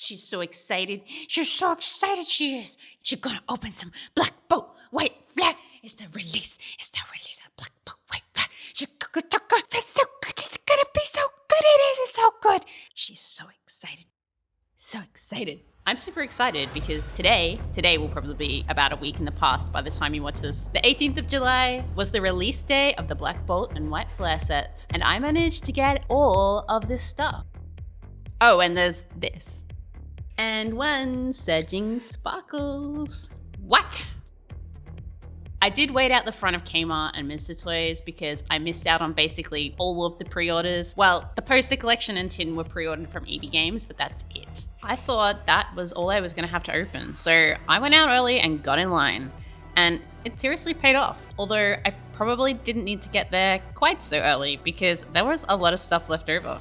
She's so excited. She's so excited she is. She's gonna open some black bolt, white flag. It's the release. It's the release of black bolt, white flag. It's so good. It's gonna be so good. It is. It's so good. She's so excited. So excited. I'm super excited because today will probably be about a week in the past by the time you watch this. The 18th of July was the release day of the Black Bolt and White Flare sets, and I managed to get all of this stuff. Oh, and there's this. And one Surging Sparkles. What? I did wait out the front of Kmart and Mr. Toys because I missed out on basically all of the pre-orders. Well, the poster collection and tin were pre-ordered from EB Games, but that's it. I thought that was all I was gonna have to open, so I went out early and got in line. And it seriously paid off, although I probably didn't need to get there quite so early because there was a lot of stuff left over.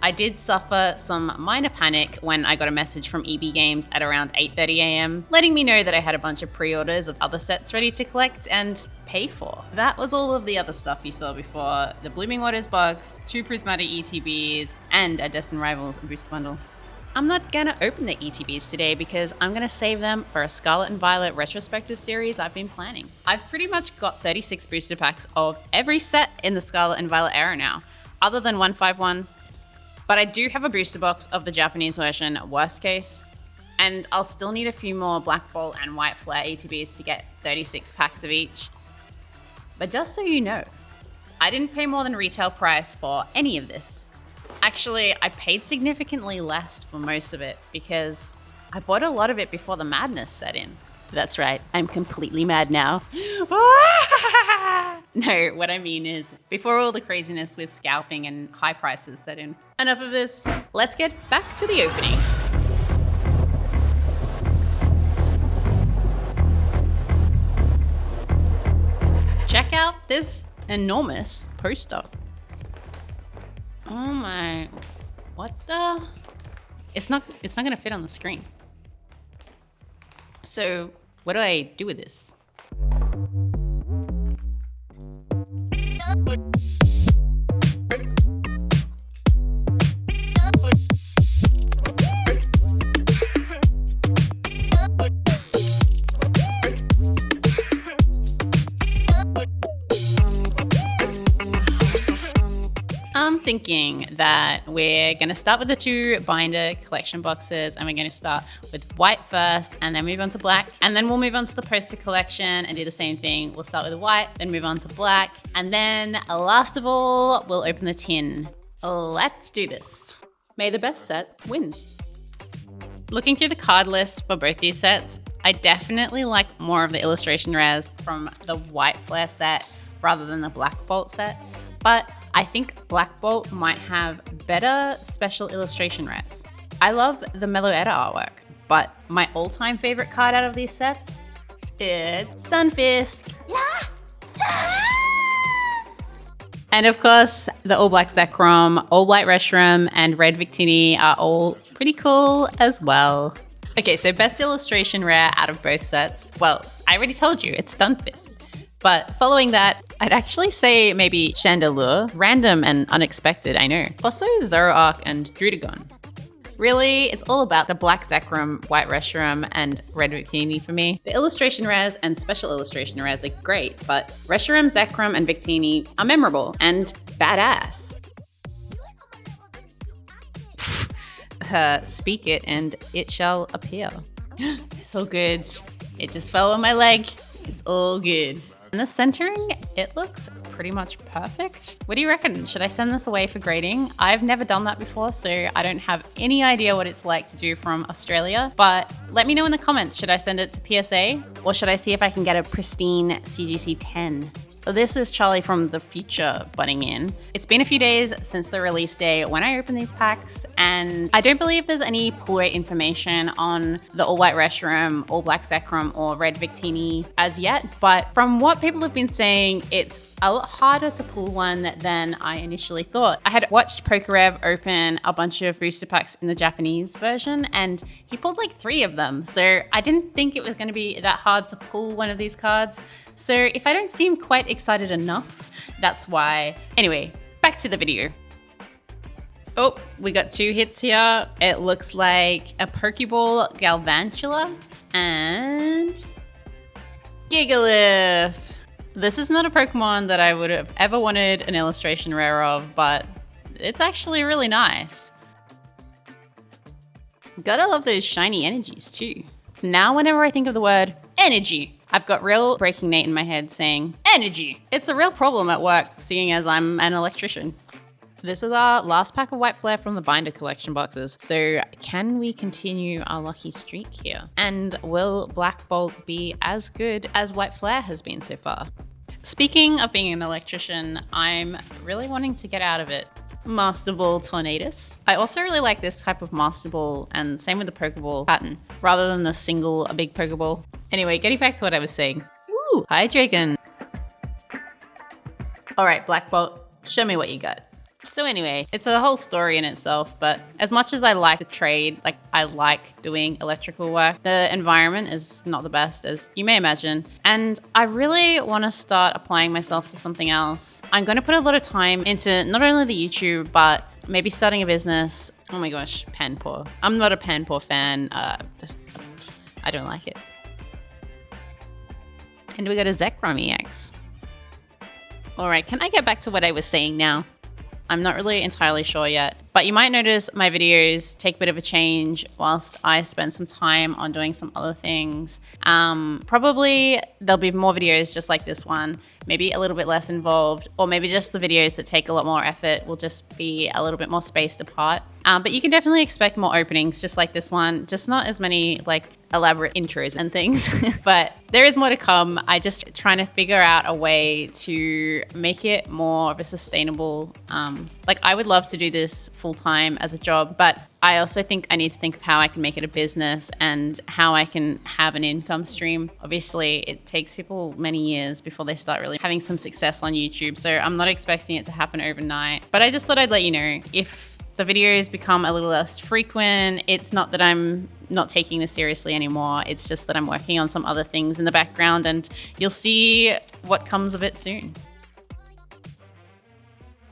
I did suffer some minor panic when I got a message from EB Games at around 8:30 a.m. letting me know that I had a bunch of pre-orders of other sets ready to collect and pay for. That was all of the other stuff you saw before: the Blooming Waters box, 2 Prismatic ETBs, and a Destined Rivals booster bundle. I'm not gonna open the ETBs today because I'm gonna save them for a Scarlet and Violet retrospective series I've been planning. I've pretty much got 36 booster packs of every set in the Scarlet and Violet era now, other than 151. But I do have a booster box of the Japanese version, worst case, and I'll still need a few more Black Bolt and White Flare ETBs to get 36 packs of each. But just so you know, I didn't pay more than retail price for any of this. Actually, I paid significantly less for most of it because I bought a lot of it before the madness set in. That's right, I'm completely mad now. No, what I mean is before all the craziness with scalping and high prices set in. Enough of this, let's get back to the opening. Check out this enormous poster. Oh my, what the? It's not gonna fit on the screen. So what do I do with this? I'm thinking that we're going to start with the 2 binder collection boxes, and we're going to start with white first and then move on to black, and then we'll move on to the poster collection and do the same thing. We'll start with white, then move on to black, and then last of all, we'll open the tin. Let's do this. May the best set win. Looking through the card list for both these sets, I definitely like more of the illustration rares from the White Flare set rather than the Black Bolt set, but I think Black Bolt might have better special illustration rares. I love the Mellow Edda artwork, but my all-time favorite card out of these sets, it's Stunfisk. And of course, the all black Zekrom, all white Reshiram, and red Victini are all pretty cool as well. Okay, so best illustration rare out of both sets. Well, I already told you, it's Stunfisk. But following that, I'd actually say maybe Chandelure. Random and unexpected, I know. Also Zoroark and Druddigon. Really, it's all about the black Zekrom, white Reshiram, and red Victini for me. The illustration rares and special illustration rares are great, but Reshiram, Zekrom, and Victini are memorable and badass. Speak it and it shall appear. It's all good. It just fell on my leg. It's all good. And the centering, it looks pretty much perfect. What do you reckon? Should I send this away for grading? I've never done that before, so I don't have any idea what it's like to do from Australia, but let me know in the comments. Should I send it to PSA or should I see if I can get a pristine CGC 10? This is Charlie from the future butting in. It's been a few days since the release day when I opened these packs, and I don't believe there's any pull rate information on the all white Reshiram, all black Zekrom, or red Victini as yet, but from what people have been saying, it's a lot harder to pull one than I initially thought. I had watched Pokerev open a bunch of booster packs in the Japanese version, and he pulled like 3 of them, so I didn't think it was going to be that hard to pull one of these cards. So if I don't seem quite excited enough, that's why. Anyway, back to the video. Oh, we got 2 hits here. It looks like a Pokeball Galvantula and Gigalith. This is not a Pokemon that I would have ever wanted an illustration rare of, but it's actually really nice. Gotta love those shiny energies too. Now whenever I think of the word energy, I've got real Breaking Nate in my head saying energy. It's a real problem at work, seeing as I'm an electrician. This is our last pack of White Flare from the binder collection boxes. So can we continue our lucky streak here? And will Black Bolt be as good as White Flare has been so far? Speaking of being an electrician, I'm really wanting to get out of it. Master Ball Tornadus. I also really like this type of Master Ball, and same with the Pokeball pattern, rather than the single, a big Pokeball. Anyway, getting back to what I was saying. Woo! Hi, Dragon. All right, Black Bolt, show me what you got. So anyway, it's a whole story in itself, but as much as I like the trade, like I like doing electrical work, the environment is not the best, as you may imagine. And I really want to start applying myself to something else. I'm going to put a lot of time into not only the YouTube, but maybe starting a business. Oh my gosh, Panpour. I'm not a Panpour fan. I don't like it. And we got a Zekrom EX. All right, can I get back to what I was saying now? I'm not really entirely sure yet, but you might notice my videos take a bit of a change whilst I spend some time on doing some other things. Probably there'll be more videos just like this one, maybe a little bit less involved, or maybe just the videos that take a lot more effort will just be a little bit more spaced apart. But you can definitely expect more openings just like this one, just not as many like elaborate intros and things, but there is more to come. I just trying to figure out a way to make it more of a sustainable, like I would love to do this full time as a job, but I also think I need to think of how I can make it a business and how I can have an income stream. Obviously, it takes people many years before they start really having some success on YouTube. So I'm not expecting it to happen overnight, but I just thought I'd let you know if the videos become a little less frequent. It's not that I'm not taking this seriously anymore. It's just that I'm working on some other things in the background, and you'll see what comes of it soon.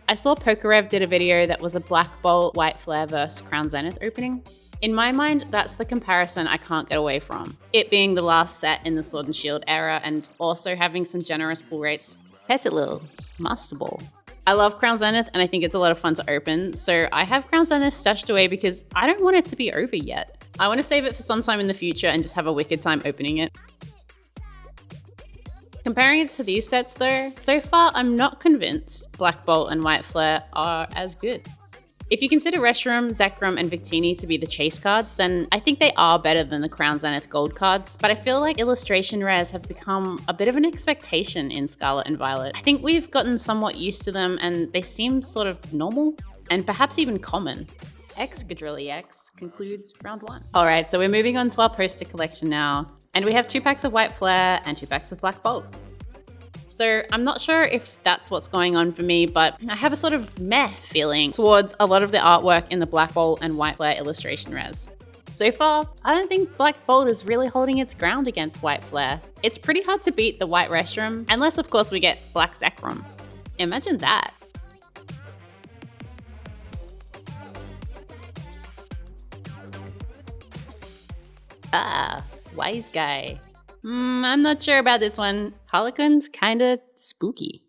I saw Pokerev did a video that was a Black Bolt White Flare versus Crown Zenith opening. In my mind, that's the comparison I can't get away from. It being the last set in the Sword and Shield era and also having some generous pull rates. That's a little Master Ball. I love Crown Zenith and I think it's a lot of fun to open, so I have Crown Zenith stashed away because I don't want it to be over yet. I want to save it for some time in the future and just have a wicked time opening it. Comparing it to these sets though, so far I'm not convinced Black Bolt and White Flare are as good. If you consider Reshiram, Zekrom, and Victini to be the chase cards, then I think they are better than the Crown Zenith gold cards, but I feel like illustration rares have become a bit of an expectation in Scarlet and Violet. I think we've gotten somewhat used to them and they seem sort of normal and perhaps even common. Excadrilly X concludes round 1. Alright, so we're moving on to our poster collection now, and we have 2 packs of White Flare and 2 packs of Black Bolt. So I'm not sure if that's what's going on for me, but I have a sort of meh feeling towards a lot of the artwork in the Black Bolt and White Flare illustration rares. So far, I don't think Black Bolt is really holding its ground against White Flare. It's pretty hard to beat the White Reshiram, unless of course we get Black Zekrom. Imagine that. Ah, wise guy. I'm not sure about this one. Harlequin's kinda spooky.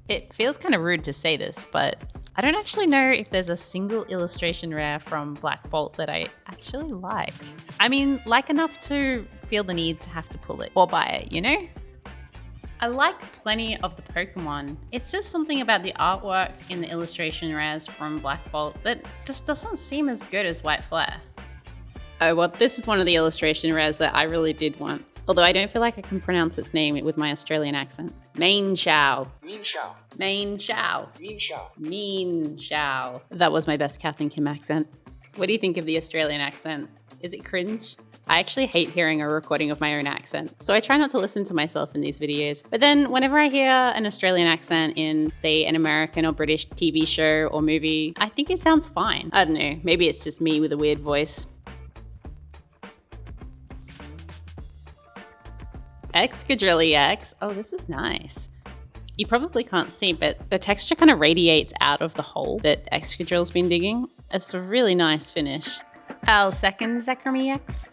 It feels kind of rude to say this, but I don't actually know if there's a single illustration rare from Black Bolt that I actually like. I mean, like enough to feel the need to have to pull it or buy it, you know? I like plenty of the Pokemon. It's just something about the artwork in the illustration rares from Black Bolt that just doesn't seem as good as White Flare. Oh, well, this is one of the illustration rares that I really did want. Although I don't feel like I can pronounce its name with my Australian accent. Main Shao. Mean Shao. Main Shao. Mean Shao. Mean Shao. That was my best Kath and Kim accent. What do you think of the Australian accent? Is it cringe? I actually hate hearing a recording of my own accent, so I try not to listen to myself in these videos. But then whenever I hear an Australian accent in, say, an American or British TV show or movie, I think it sounds fine. I don't know, maybe it's just me with a weird voice. Excadrilly X. Oh, this is nice. You probably can't see, but the texture kind of radiates out of the hole that Excadrill's been digging. It's a really nice finish. Our second Zekrom EX.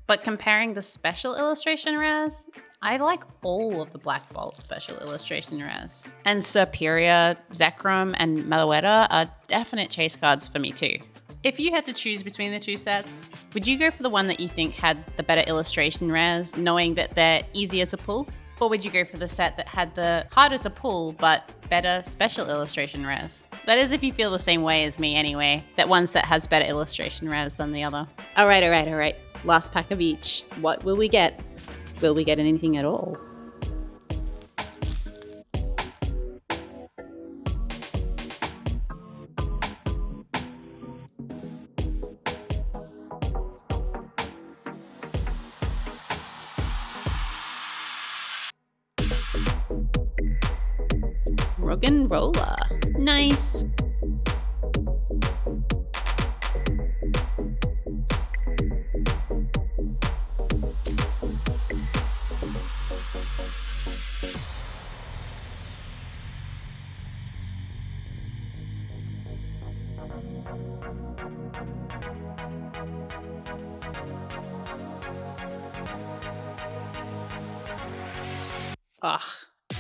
But comparing the special illustration rares, I like all of the Black Bolt special illustration rares. And Superior, Zekrom, and Meloetta are definite chase cards for me too. If you had to choose between the two sets, would you go for the one that you think had the better illustration rares, knowing that they're easier to pull? Or would you go for the set that had the harder to pull but better special illustration rares? That is if you feel the same way as me anyway, that one set has better illustration rares than the other. All right. Last pack of each. What will we get? Will we get anything at all? Rock'n'Roller. Nice.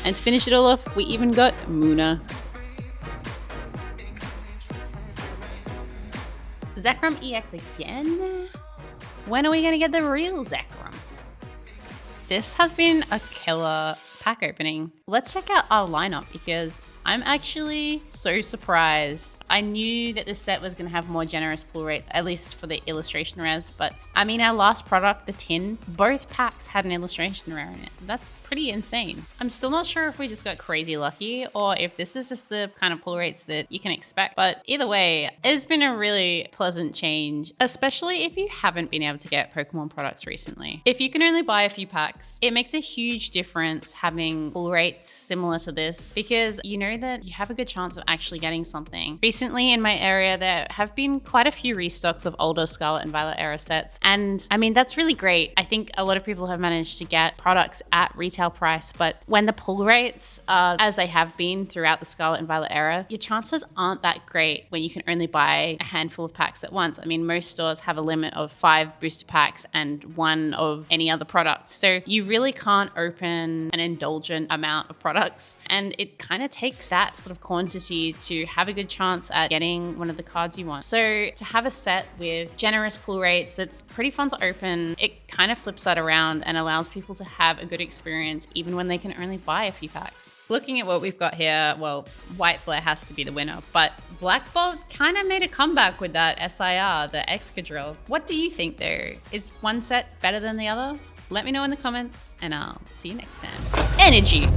And to finish it all off, we even got Muna. Zekrom EX again? When are we gonna get the real Zekrom? This has been a killer pack opening. Let's check out our lineup because I'm actually so surprised. I knew that this set was gonna have more generous pull rates, at least for the illustration rares, but I mean, our last product, the tin, both packs had an illustration rare in it. That's pretty insane. I'm still not sure if we just got crazy lucky or if this is just the kind of pull rates that you can expect, but either way, it's been a really pleasant change, especially if you haven't been able to get Pokemon products recently. If you can only buy a few packs, it makes a huge difference having pull rates similar to this because you know that you have a good chance of actually getting something. Recently in my area, there have been quite a few restocks of older Scarlet and Violet era sets. And I mean, that's really great. I think a lot of people have managed to get products at retail price, but when the pull rates are as they have been throughout the Scarlet and Violet era, your chances aren't that great when you can only buy a handful of packs at once. I mean, most stores have a limit of 5 booster packs and 1 of any other product. So you really can't open an indulgent amount of products. And it kind of takes that sort of quantity to have a good chance at getting one of the cards you want. So to have a set with generous pull rates that's pretty fun to open, it kind of flips that around and allows people to have a good experience even when they can only buy a few packs. Looking at what we've got here, well, White Flare has to be the winner, but Black Bolt kind of made a comeback with that SIR, the Excadrill. What do you think though? Is one set better than the other? Let me know in the comments and I'll see you next time. Energy!